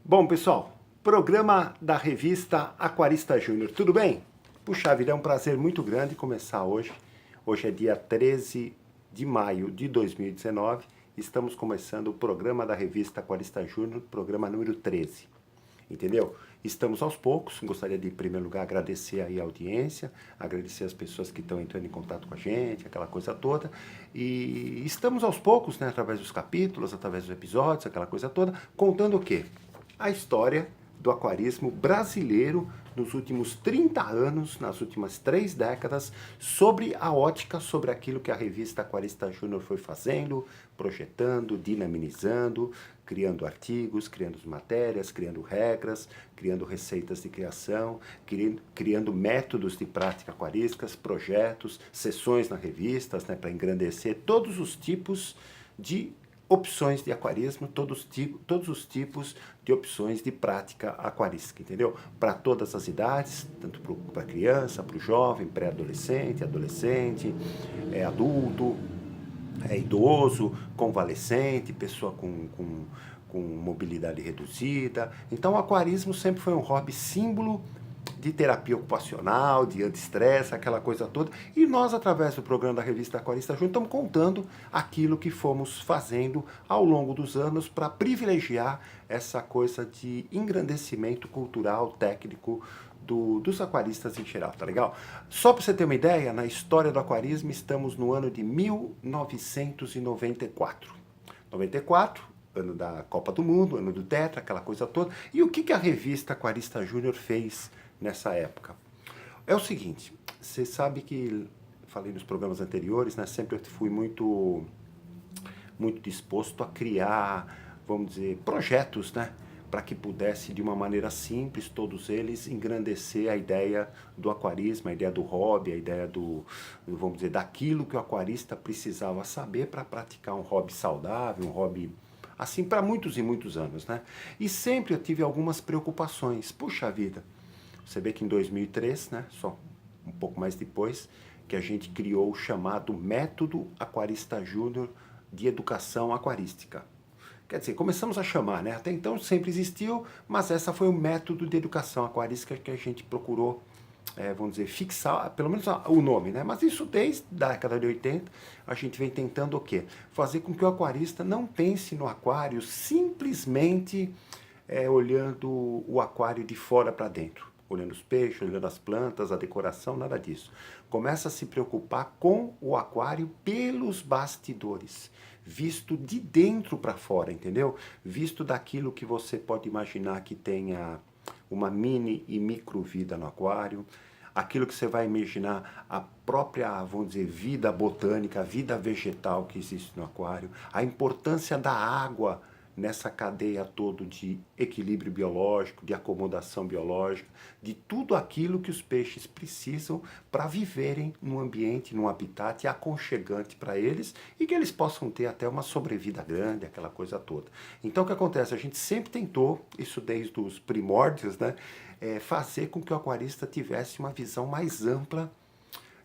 Bom, pessoal, programa da revista Aquarista Júnior, tudo bem? Puxa vida, é um prazer muito grande começar hoje. Hoje é dia 13 de maio de 2019. Estamos começando o programa da revista Aquarista Júnior, programa número 13. Entendeu? Estamos aos poucos, gostaria de, em primeiro lugar, agradecer aí a audiência, agradecer as pessoas que estão entrando em contato com a gente, aquela coisa toda. E estamos aos poucos, né, através dos capítulos, através dos episódios, aquela coisa toda, contando o quê? A história do aquarismo brasileiro nos últimos 30 anos, nas últimas 3 décadas, sobre a ótica, sobre aquilo que a revista Aquarista Júnior foi fazendo, projetando, dinamizando, criando artigos, criando matérias, criando regras, criando receitas de criação, criando métodos de prática aquarísticas, projetos, sessões na revistas, né, para engrandecer todos os tipos de opções de aquarismo, todos os tipos de opções de prática aquarística, entendeu? Para todas as idades, tanto para criança, para o jovem, pré-adolescente, adolescente, adulto, idoso, convalescente, pessoa com mobilidade reduzida. Então o aquarismo sempre foi um hobby símbolo de terapia ocupacional, de anti-estresse, aquela coisa toda. E nós, através do programa da revista Aquarista Júnior, estamos contando aquilo que fomos fazendo ao longo dos anos para privilegiar essa coisa de engrandecimento cultural, técnico dos aquaristas em geral, tá legal? Só para você ter uma ideia, na história do aquarismo estamos no ano de 1994. 94, ano da Copa do Mundo, ano do Tetra, aquela coisa toda. E o que a revista Aquarista Júnior fez nessa época? É o seguinte, você sabe que, falei nos programas anteriores, né, sempre eu fui muito disposto a criar, vamos dizer, projetos, né, para que pudesse, de uma maneira simples, todos eles engrandecer a ideia do aquarismo, a ideia do hobby, a ideia vamos dizer, daquilo que o aquarista precisava saber para praticar um hobby saudável, um hobby assim para muitos e muitos anos, né? E sempre eu tive algumas preocupações. Puxa vida, você vê que em 2003, né, só um pouco mais depois, que a gente criou o chamado Método Aquarista Júnior de Educação Aquarística. Quer dizer, começamos a chamar, né? Até então sempre existiu, mas essa foi o método de educação aquarística que a gente procurou, vamos dizer, fixar, pelo menos o nome, né? Mas isso desde a década de 80, a gente vem tentando o quê? Fazer com que o aquarista não pense no aquário simplesmente olhando o aquário de fora para dentro. Olhando os peixes, olhando as plantas, a decoração, nada disso. Começa a se preocupar com o aquário pelos bastidores, visto de dentro para fora, entendeu? Visto daquilo que você pode imaginar que tenha uma mini e micro vida no aquário, aquilo que você vai imaginar a própria, vamos dizer, vida botânica, a vida vegetal que existe no aquário, a importância da água nessa cadeia toda de equilíbrio biológico, de acomodação biológica, de tudo aquilo que os peixes precisam para viverem num ambiente, num habitat aconchegante para eles e que eles possam ter até uma sobrevida grande, aquela coisa toda. Então o que acontece? A gente sempre tentou, isso desde os primórdios, né, fazer com que o aquarista tivesse uma visão mais ampla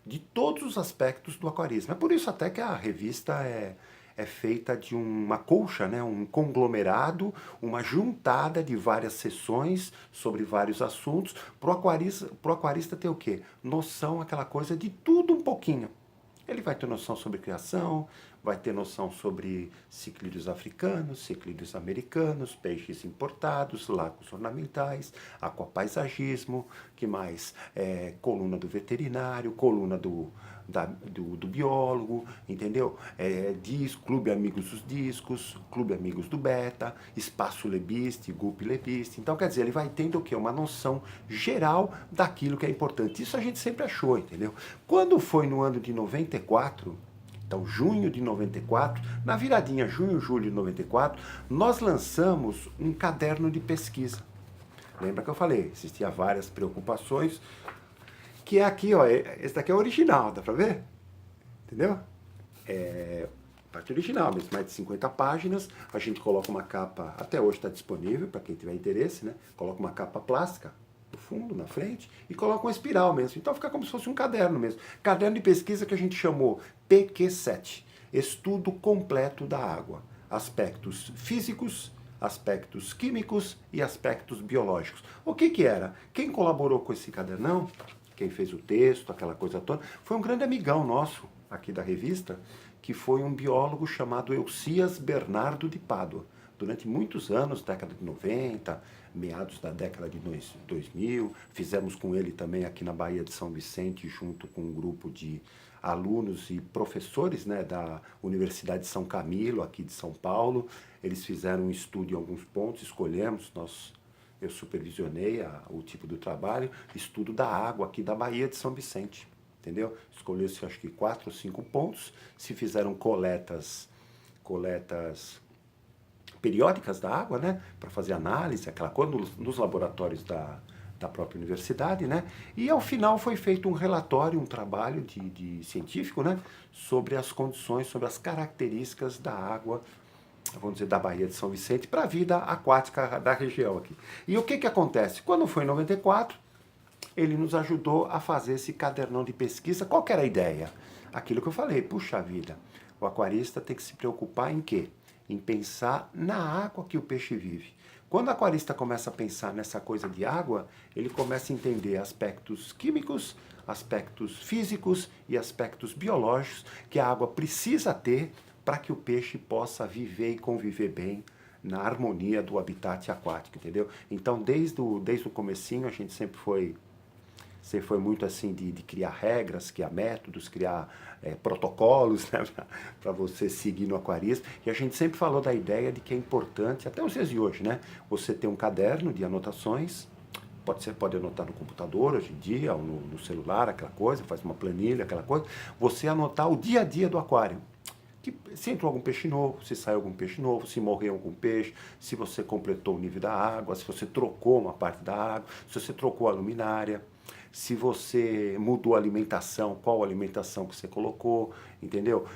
de todos os aspectos do aquarismo. É por isso até que a revista é feita de uma colcha, né? Um conglomerado, uma juntada de várias sessões sobre vários assuntos, para o aquarista ter o quê? Noção, aquela coisa de tudo um pouquinho. Ele vai ter noção sobre criação, vai ter noção sobre ciclídeos africanos, ciclídeos americanos, peixes importados, lagos ornamentais, aquapaisagismo, que mais? Coluna do veterinário, coluna do biólogo, entendeu? Clube Amigos dos Discos, Clube Amigos do Beta, Espaço Lebiste, Gup Lebiste. Então, quer dizer, ele vai tendo o quê? Uma noção geral daquilo que é importante. Isso a gente sempre achou, entendeu? Quando foi no ano de 94, então junho de 94, na viradinha junho-julho de 94, nós lançamos um caderno de pesquisa. Lembra que eu falei? Existiam várias preocupações, que é aqui, ó, esse daqui é o original, dá pra ver? Entendeu? Parte original, mesmo, mais de 50 páginas, a gente coloca uma capa, até hoje está disponível para quem tiver interesse, né? Coloca uma capa plástica no fundo, na frente, e coloca uma espiral mesmo. Então fica como se fosse um caderno mesmo. Caderno de pesquisa que a gente chamou PQ7, Estudo Completo da Água. Aspectos físicos, aspectos químicos e aspectos biológicos. O que que era? Quem colaborou com esse cadernão, quem fez o texto, aquela coisa toda, foi um grande amigão nosso aqui da revista, que foi um biólogo chamado Elcias Bernardo de Pádua. Durante muitos anos, década de 90, meados da década de 2000, fizemos com ele também aqui na Baía de São Vicente, junto com um grupo de alunos e professores, né, da Universidade de São Camilo, aqui de São Paulo. Eles fizeram um estudo em alguns pontos, escolhemos, eu supervisionei o tipo do trabalho, estudo da água aqui da Baía de São Vicente, entendeu? Escolheu-se acho que 4 ou 5 pontos, se fizeram coletas periódicas da água, né, para fazer análise, aquela coisa, nos laboratórios da própria universidade, né, e ao final foi feito um relatório, um trabalho de científico, né, sobre as condições, sobre as características da água, vamos dizer, da Baía de São Vicente para a vida aquática da região aqui. E o que que acontece? Quando foi em 94, ele nos ajudou a fazer esse cadernão de pesquisa. Qual que era a ideia? Aquilo que eu falei, puxa vida, o aquarista tem que se preocupar em quê? Em pensar na água que o peixe vive. Quando o aquarista começa a pensar nessa coisa de água, ele começa a entender aspectos químicos, aspectos físicos e aspectos biológicos que a água precisa ter para que o peixe possa viver e conviver bem na harmonia do habitat aquático, entendeu? Então, desde o comecinho, a gente sempre foi muito assim de criar regras, criar métodos, criar protocolos, né, para você seguir no aquarismo. E a gente sempre falou da ideia de que é importante, até os dias de hoje, né, você ter um caderno de anotações. Você pode anotar no computador hoje em dia, ou no celular, aquela coisa, faz uma planilha, aquela coisa. Você anotar o dia a dia do aquário. Se entrou algum peixe novo, se saiu algum peixe novo, se morreu algum peixe, se você completou o nível da água, se você trocou uma parte da água, se você trocou a luminária, se você mudou a alimentação, qual alimentação que você colocou, entendeu?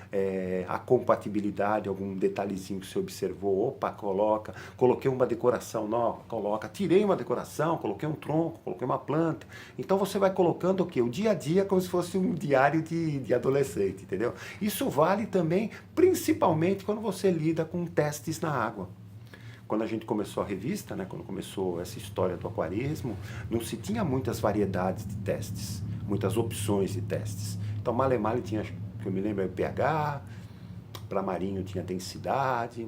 A compatibilidade, algum detalhezinho que você observou, opa, coloca, coloquei uma decoração nova, coloca, tirei uma decoração, coloquei um tronco, coloquei uma planta. Então você vai colocando o quê? O dia a dia como se fosse um diário de adolescente, entendeu? Isso vale também, principalmente quando você lida com testes na água. Quando a gente começou a revista, né, quando começou essa história do aquarismo, não se tinha muitas variedades de testes, muitas opções de testes. Então, male tinha, que eu me lembro, pH, para marinho tinha densidade,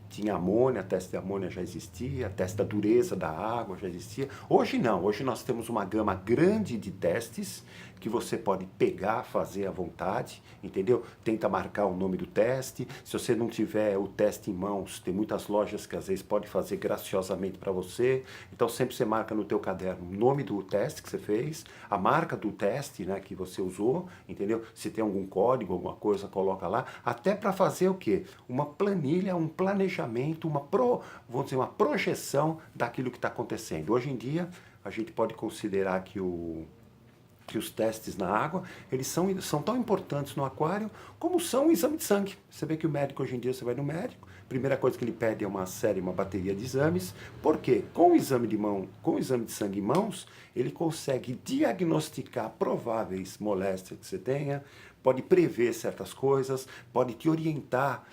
tinha amônia, teste de amônia já existia, teste da dureza da água já existia. Hoje não, hoje nós temos uma gama grande de testes que você pode pegar, fazer à vontade, entendeu? Tenta marcar o nome do teste. Se você não tiver o teste em mãos, tem muitas lojas que às vezes podem fazer graciosamente para você. Então sempre você marca no teu caderno o nome do teste que você fez, a marca do teste, né, que você usou, entendeu? Se tem algum código, alguma coisa, coloca lá. Até para fazer o quê? Uma planilha, um planejamento, vamos dizer, uma projeção daquilo que está acontecendo. Hoje em dia, a gente pode considerar que os testes na água, eles são tão importantes no aquário como são o exame de sangue. Você vê que o médico, hoje em dia, você vai no médico, primeira coisa que ele pede é uma bateria de exames. Por quê? Com o exame de sangue em mãos, ele consegue diagnosticar prováveis moléstias que você tenha, pode prever certas coisas, pode te orientar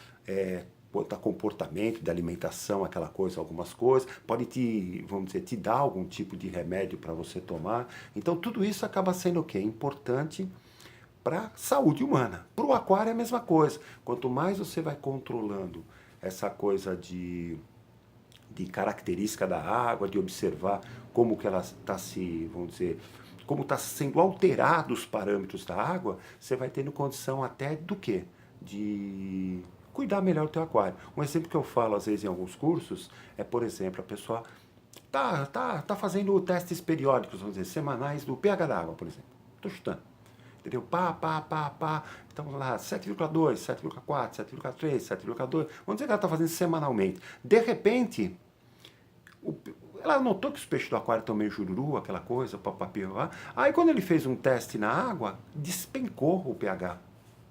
quanto a comportamento, de alimentação, aquela coisa, algumas coisas, pode te dar algum tipo de remédio para você tomar. Então tudo isso acaba sendo o quê? Importante para a saúde humana. Para o aquário é a mesma coisa. Quanto mais você vai controlando essa coisa de característica da água, de observar como que ela está como está sendo alterado os parâmetros da água, você vai tendo condição até do quê? De cuidar melhor do teu aquário. Um exemplo que eu falo às vezes em alguns cursos é, por exemplo, a pessoa tá fazendo testes periódicos, vamos dizer, semanais do pH da água, por exemplo. Estou chutando. Entendeu? Então lá, 7,2, 7,4, 7,3, 7,2. Vamos dizer que ela está fazendo semanalmente. De repente, ela notou que os peixes do aquário estão meio jururu, aquela coisa, papapá lá. Aí quando ele fez um teste na água, despencou o pH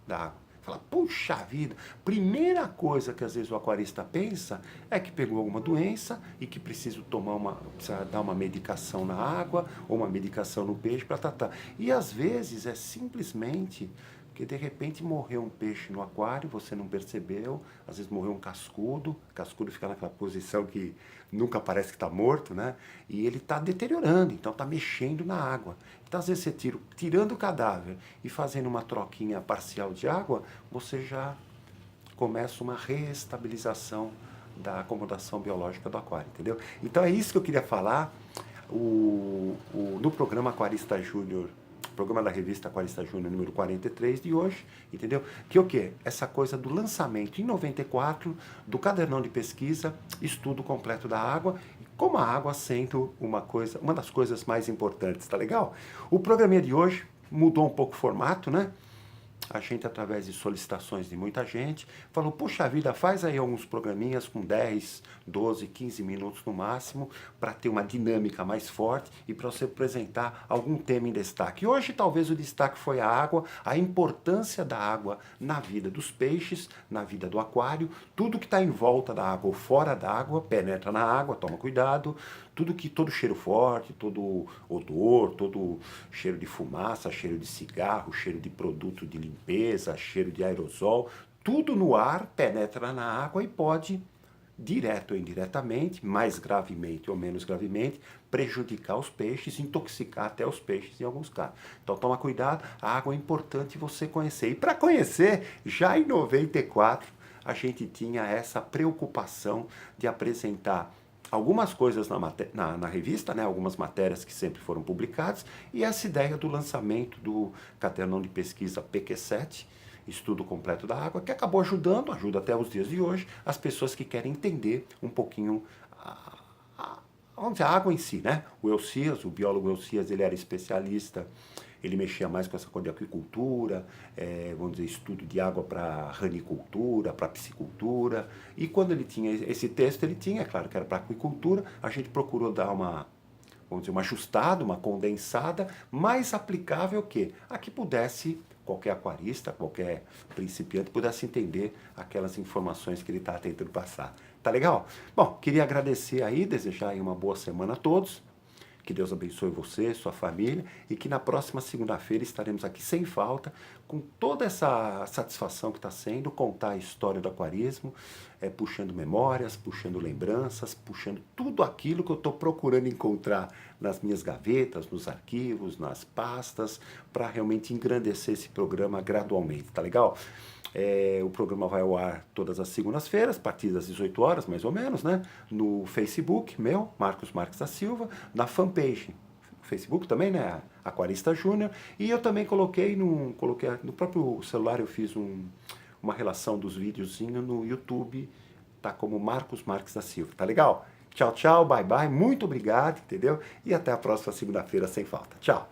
da água. Fala, puxa vida, primeira coisa que às vezes o aquarista pensa é que pegou alguma doença e que precisa dar uma medicação na água ou uma medicação no peixe para tratar. E às vezes é simplesmente Porque de repente morreu um peixe no aquário, você não percebeu, às vezes morreu um cascudo, o cascudo fica naquela posição que nunca parece que está morto, né? E ele está deteriorando, então está mexendo na água. Então às vezes você tirando o cadáver e fazendo uma troquinha parcial de água, você já começa uma reestabilização da acomodação biológica do aquário, entendeu? Então é isso que eu queria falar no programa Aquarista Júnior, programa da revista Aquarista Júnior número 43 de hoje, entendeu? Que o quê? Essa coisa do lançamento em 94 do cadernão de pesquisa Estudo Completo da Água, como a água sendo uma das coisas mais importantes, tá legal? O programinha de hoje mudou um pouco o formato, né? A gente, através de solicitações de muita gente, falou, puxa vida, faz aí alguns programinhas com 10, 12, 15 minutos no máximo, para ter uma dinâmica mais forte e para você apresentar algum tema em destaque. Hoje, talvez, o destaque foi a água, a importância da água na vida dos peixes, na vida do aquário, tudo que está em volta da água ou fora da água, penetra na água, toma cuidado, todo cheiro forte, todo odor, todo cheiro de fumaça, cheiro de cigarro, cheiro de produto de limpeza, cheiro de aerosol, tudo no ar penetra na água e pode, direto ou indiretamente, mais gravemente ou menos gravemente, prejudicar os peixes, intoxicar até os peixes em alguns casos. Então toma cuidado, a água é importante você conhecer. E para conhecer, já em 94, a gente tinha essa preocupação de apresentar algumas coisas na revista, né, algumas matérias que sempre foram publicadas, e essa ideia do lançamento do cadernão de pesquisa PQ7, Estudo Completo da Água, que acabou ajuda até os dias de hoje, as pessoas que querem entender um pouquinho vamos dizer, a água em si, né? O Elcias, o biólogo Elcias, ele era especialista, ele mexia mais com essa coisa de aquicultura, vamos dizer, estudo de água para ranicultura, para piscicultura. E quando ele tinha esse texto, ele tinha, é claro que era para aquicultura, a gente procurou dar vamos dizer, uma ajustada, uma condensada, mais aplicável que a que pudesse qualquer aquarista, qualquer principiante pudesse entender aquelas informações que ele está tentando passar. Tá legal? Bom, queria agradecer aí, desejar aí uma boa semana a todos. Que Deus abençoe você, sua família, e que na próxima segunda-feira estaremos aqui sem falta, com toda essa satisfação que está sendo, contar a história do aquarismo, puxando memórias, puxando lembranças, puxando tudo aquilo que eu estou procurando encontrar nas minhas gavetas, nos arquivos, nas pastas, para realmente engrandecer esse programa gradualmente, tá legal? O programa vai ao ar todas as segundas-feiras, a partir das 18 horas, mais ou menos, né? No Facebook, meu, Marcos Marques da Silva, na fanpage, Facebook também, né? Aquarista Júnior, e eu também coloquei no próprio celular, eu fiz uma relação dos videozinhos no YouTube, tá como Marcos Marques da Silva, tá legal? Tchau, tchau, bye, bye, muito obrigado, entendeu? E até a próxima segunda-feira sem falta. Tchau!